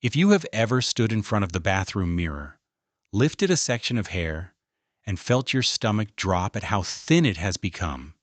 If you have ever stood in front of the bathroom mirror, lifted a section of hair, and felt your stomach drop at how thin it has become,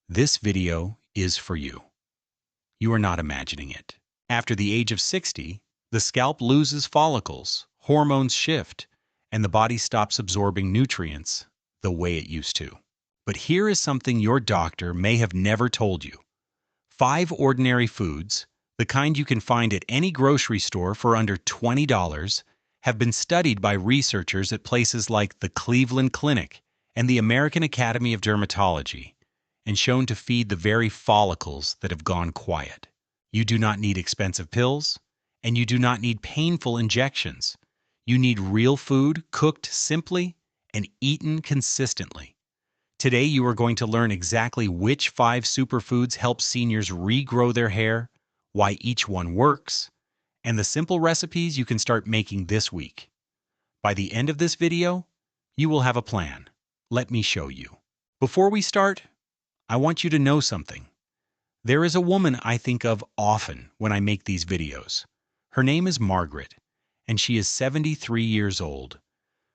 this video is for you. You are not imagining it. After the age of 60, the scalp loses follicles, hormones shift, and the body stops absorbing nutrients the way it used to. But here is something your doctor may have never told you. 5 ordinary foods, the kind you can find at any grocery store for under $20, have been studied by researchers at places like the Cleveland Clinic and the American Academy of Dermatology, and shown to feed the very follicles that have gone quiet. You do not need expensive pills, and you do not need painful injections. You need real food cooked simply and eaten consistently. Today, you are going to learn exactly which 5 superfoods help seniors regrow their hair, why each one works, and the simple recipes you can start making this week. By the end of this video, you will have a plan. Let me show you. Before we start, I want you to know something. There is a woman I think of often when I make these videos. Her name is Margaret, and she is 73 years old.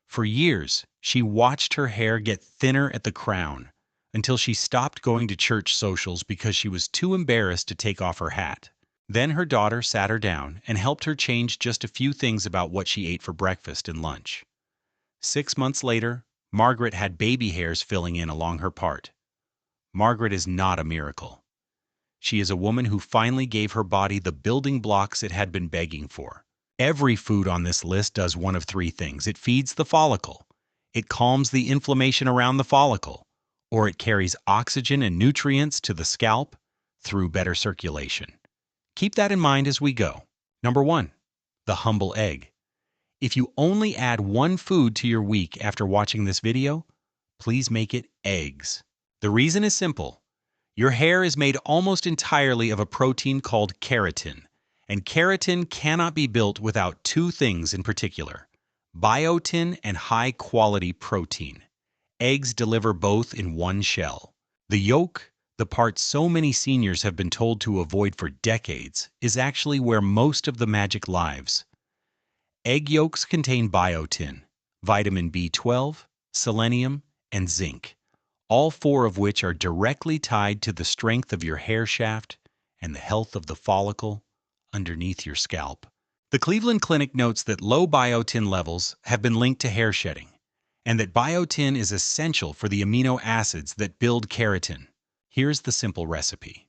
For years, she watched her hair get thinner at the crown until she stopped going to church socials because she was too embarrassed to take off her hat. Then her daughter sat her down and helped her change just a few things about what she ate for breakfast and lunch. 6 months later, Margaret had baby hairs filling in along her part. Margaret is not a miracle. She is a woman who finally gave her body the building blocks it had been begging for. Every food on this list does one of 3 things. It feeds the follicle, it calms the inflammation around the follicle, or it carries oxygen and nutrients to the scalp through better circulation. Keep that in mind as we go. Number 1, the humble egg. If you only add 1 food to your week after watching this video, please make it eggs. The reason is simple. Your hair is made almost entirely of a protein called keratin. And keratin cannot be built without 2 things in particular: biotin and high-quality protein. Eggs deliver both in one shell. The yolk, the part so many seniors have been told to avoid for decades, is actually where most of the magic lives. Egg yolks contain biotin, vitamin B12, selenium, and zinc, all 4 of which are directly tied to the strength of your hair shaft and the health of the follicle underneath your scalp. The Cleveland Clinic notes that low biotin levels have been linked to hair shedding, and that biotin is essential for the amino acids that build keratin. Here's the simple recipe.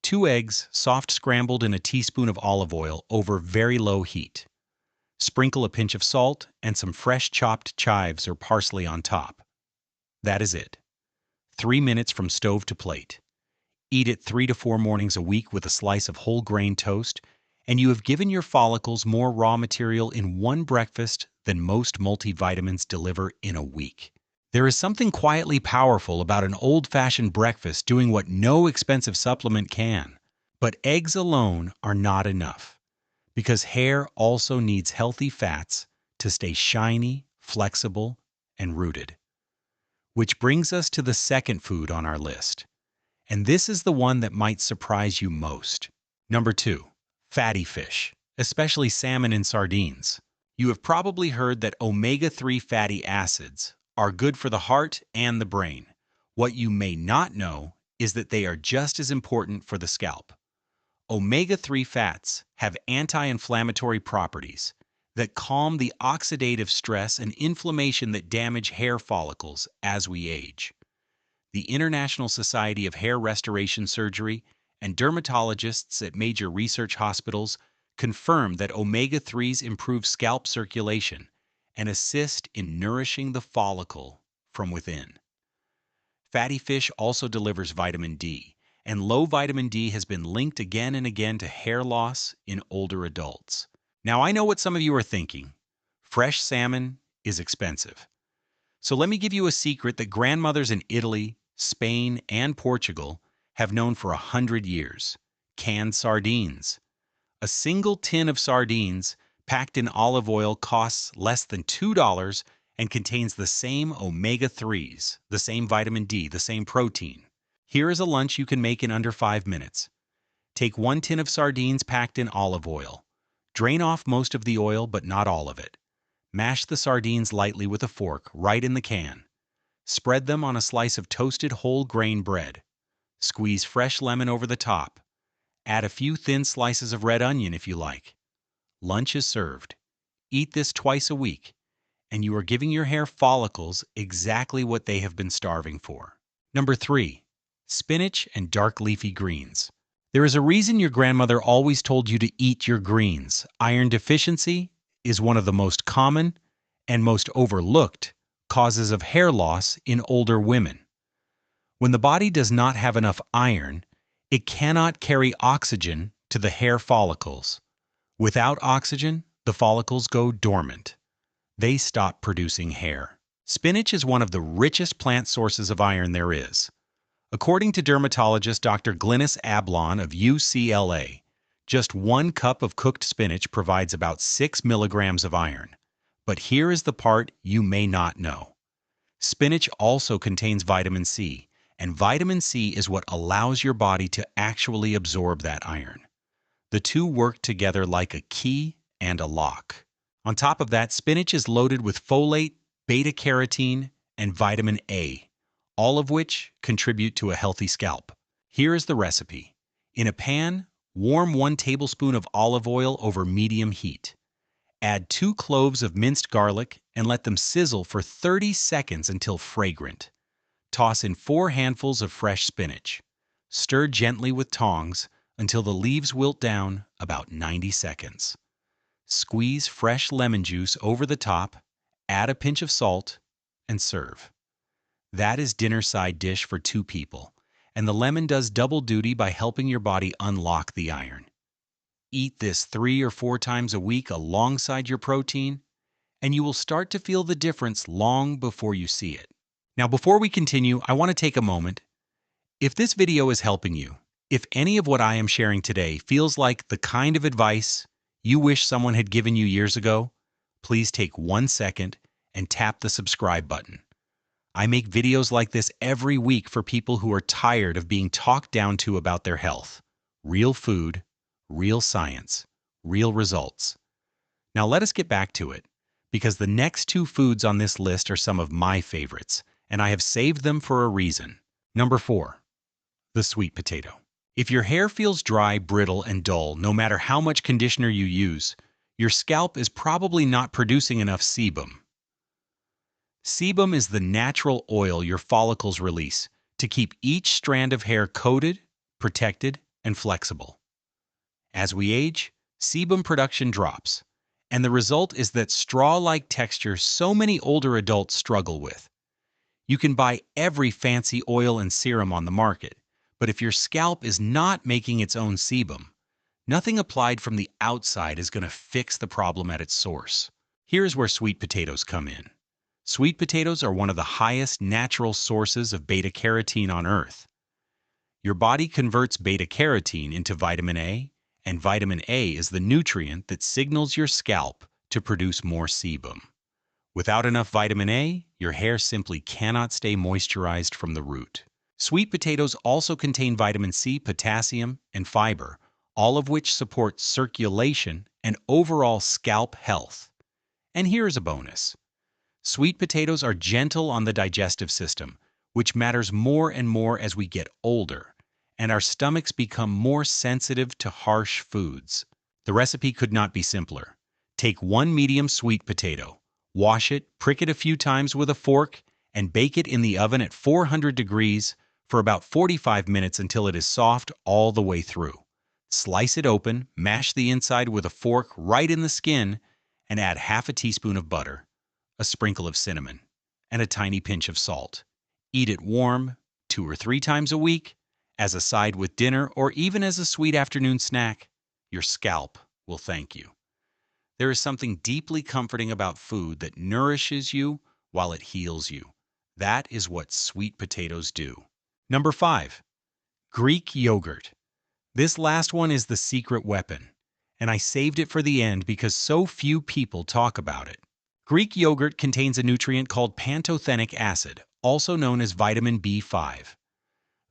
2 eggs, soft scrambled in a teaspoon of olive oil over very low heat. Sprinkle a pinch of salt and some fresh chopped chives or parsley on top. That is it. 3 minutes from stove to plate. Eat it 3 to 4 mornings a week with a slice of whole grain toast, and you have given your follicles more raw material in one breakfast than most multivitamins deliver in a week. There is something quietly powerful about an old-fashioned breakfast doing what no expensive supplement can. But eggs alone are not enough, because hair also needs healthy fats to stay shiny, flexible, and rooted. Which brings us to the second food on our list. And this is the one that might surprise you most. Number 2, fatty fish, especially salmon and sardines. You have probably heard that omega-3 fatty acids are good for the heart and the brain. What you may not know is that they are just as important for the scalp. Omega-3 fats have anti-inflammatory properties that calm the oxidative stress and inflammation that damage hair follicles as we age. The International Society of Hair Restoration Surgery and dermatologists at major research hospitals confirm that omega-3s improve scalp circulation and assist in nourishing the follicle from within. Fatty fish also delivers vitamin D, and low vitamin D has been linked again and again to hair loss in older adults. Now, I know what some of you are thinking. Fresh salmon is expensive. So let me give you a secret that grandmothers in Italy, Spain, and Portugal have known for 100 years: canned sardines. A single tin of sardines packed in olive oil costs less than $2 and contains the same omega-3s, the same vitamin D, the same protein. Here is a lunch you can make in under 5 minutes. Take 1 tin of sardines packed in olive oil. Drain off most of the oil, but not all of it. Mash the sardines lightly with a fork right in the can. Spread them on a slice of toasted whole grain bread. Squeeze fresh lemon over the top. Add a few thin slices of red onion if you like. Lunch is served. Eat this twice a week, and you are giving your hair follicles exactly what they have been starving for. Number 3. Spinach and dark leafy greens. There is a reason your grandmother always told you to eat your greens. Iron deficiency is one of the most common and most overlooked causes of hair loss in older women. When the body does not have enough iron, it cannot carry oxygen to the hair follicles. Without oxygen, the follicles go dormant. They stop producing hair. Spinach is one of the richest plant sources of iron there is. According to dermatologist Dr. Glynis Ablon of UCLA, just 1 cup of cooked spinach provides about 6 milligrams of iron. But here is the part you may not know. Spinach also contains vitamin C, and vitamin C is what allows your body to actually absorb that iron. The two work together like a key and a lock. On top of that, spinach is loaded with folate, beta-carotene, and vitamin A, all of which contribute to a healthy scalp. Here is the recipe. In a pan, warm 1 tablespoon of olive oil over medium heat. Add 2 cloves of minced garlic and let them sizzle for 30 seconds until fragrant. Toss in 4 handfuls of fresh spinach. Stir gently with tongs until the leaves wilt down about 90 seconds. Squeeze fresh lemon juice over the top, add a pinch of salt, and serve. That is dinner side dish for 2 people, and the lemon does double duty by helping your body unlock the iron. Eat this 3 or 4 times a week alongside your protein, and you will start to feel the difference long before you see it. Now, before we continue, I want to take a moment. If this video is helping you, if any of what I am sharing today feels like the kind of advice you wish someone had given you years ago, please take 1 second and tap the subscribe button. I make videos like this every week for people who are tired of being talked down to about their health. Real food, real science, real results. Now let us get back to it, because the next 2 foods on this list are some of my favorites, and I have saved them for a reason. Number 4. The sweet potato. If your hair feels dry, brittle, and dull, no matter how much conditioner you use, your scalp is probably not producing enough sebum. Sebum is the natural oil your follicles release to keep each strand of hair coated, protected, and flexible. As we age, sebum production drops, and the result is that straw-like texture so many older adults struggle with. You can buy every fancy oil and serum on the market, but if your scalp is not making its own sebum, nothing applied from the outside is going to fix the problem at its source. Here's where sweet potatoes come in. Sweet potatoes are one of the highest natural sources of beta-carotene on Earth. Your body converts beta-carotene into vitamin A, and vitamin A is the nutrient that signals your scalp to produce more sebum. Without enough vitamin A, your hair simply cannot stay moisturized from the root. Sweet potatoes also contain vitamin C, potassium, and fiber, all of which support circulation and overall scalp health. And here's a bonus. Sweet potatoes are gentle on the digestive system, which matters more and more as we get older, and our stomachs become more sensitive to harsh foods. The recipe could not be simpler. Take 1 medium sweet potato, wash it, prick it a few times with a fork, and bake it in the oven at 400 degrees for about 45 minutes until it is soft all the way through. Slice it open, mash the inside with a fork right in the skin, and add half a teaspoon of butter, a sprinkle of cinnamon, and a tiny pinch of salt. Eat it warm, 2 or 3 times a week, as a side with dinner, or even as a sweet afternoon snack. Your scalp will thank you. There is something deeply comforting about food that nourishes you while it heals you. That is what sweet potatoes do. Number 5. Greek yogurt. This last one is the secret weapon, and I saved it for the end because so few people talk about it. Greek yogurt contains a nutrient called pantothenic acid, also known as vitamin B5.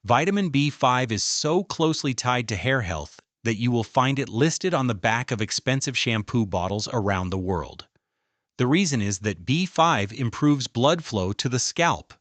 Vitamin B5 is so closely tied to hair health that you will find it listed on the back of expensive shampoo bottles around the world. The reason is that B5 improves blood flow to the scalp,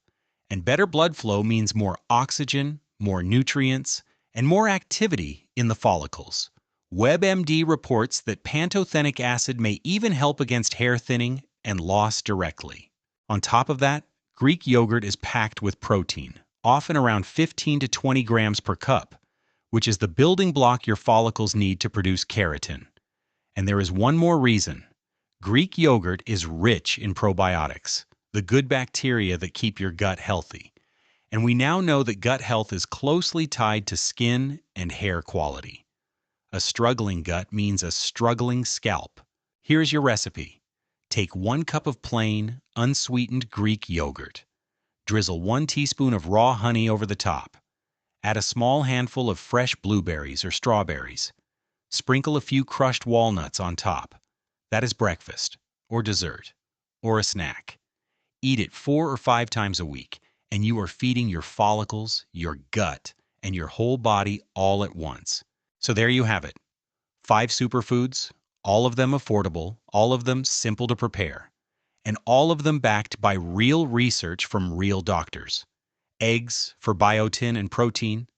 and better blood flow means more oxygen, more nutrients, and more activity in the follicles. WebMD reports that pantothenic acid may even help against hair thinning and loss directly. On top of that, Greek yogurt is packed with protein, often around 15 to 20 grams per cup, which is the building block your follicles need to produce keratin. And there is one more reason. Greek yogurt is rich in probiotics, the good bacteria that keep your gut healthy. And we now know that gut health is closely tied to skin and hair quality. A struggling gut means a struggling scalp. Here's your recipe. Take 1 cup of plain, unsweetened Greek yogurt. Drizzle 1 teaspoon of raw honey over the top. Add a small handful of fresh blueberries or strawberries. Sprinkle a few crushed walnuts on top. That is breakfast, or dessert, or a snack. Eat it 4 or 5 times a week, and you are feeding your follicles, your gut, and your whole body all at once. So there you have it. 5 superfoods, all of them affordable, all of them simple to prepare, and all of them backed by real research from real doctors. Eggs for biotin and protein,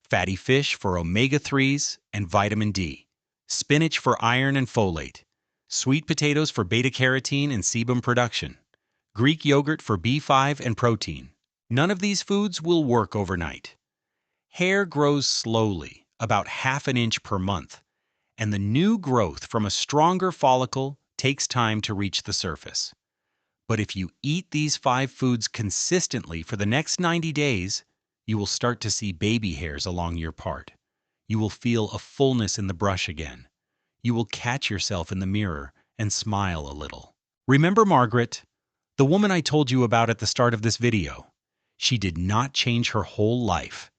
fatty fish for omega-3s and vitamin D, spinach for iron and folate, sweet potatoes for beta-carotene and sebum production, Greek yogurt for B5 and protein. None of these foods will work overnight. Hair grows slowly, about ½ an inch per month, and the new growth from a stronger follicle takes time to reach the surface. But if you eat these 5 foods consistently for the next 90 days, you will start to see baby hairs along your part. You will feel a fullness in the brush again. You will catch yourself in the mirror and smile a little. Remember Margaret, the woman I told you about at the start of this video? She did not change her whole life.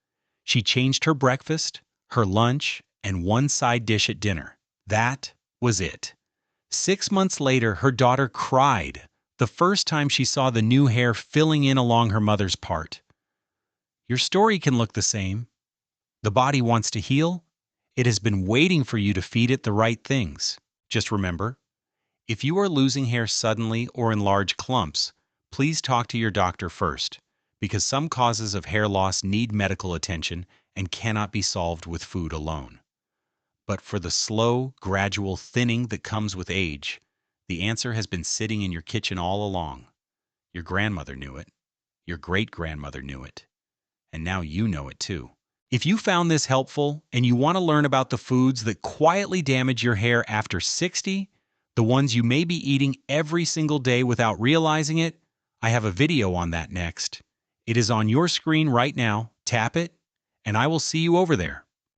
She changed her breakfast, her lunch, and 1 side dish at dinner. That was it. 6 months later, her daughter cried the first time she saw the new hair filling in along her mother's part. Your story can look the same. The body wants to heal. It has been waiting for you to feed it the right things. Just remember, if you are losing hair suddenly or in large clumps, please talk to your doctor first, because some causes of hair loss need medical attention and cannot be solved with food alone. But for the slow, gradual thinning that comes with age, the answer has been sitting in your kitchen all along. Your grandmother knew it. Your great-grandmother knew it. And now you know it too. If you found this helpful and you want to learn about the foods that quietly damage your hair after 60, the ones you may be eating every single day without realizing it, I have a video on that next. It is on your screen right now. Tap it, and I will see you over there.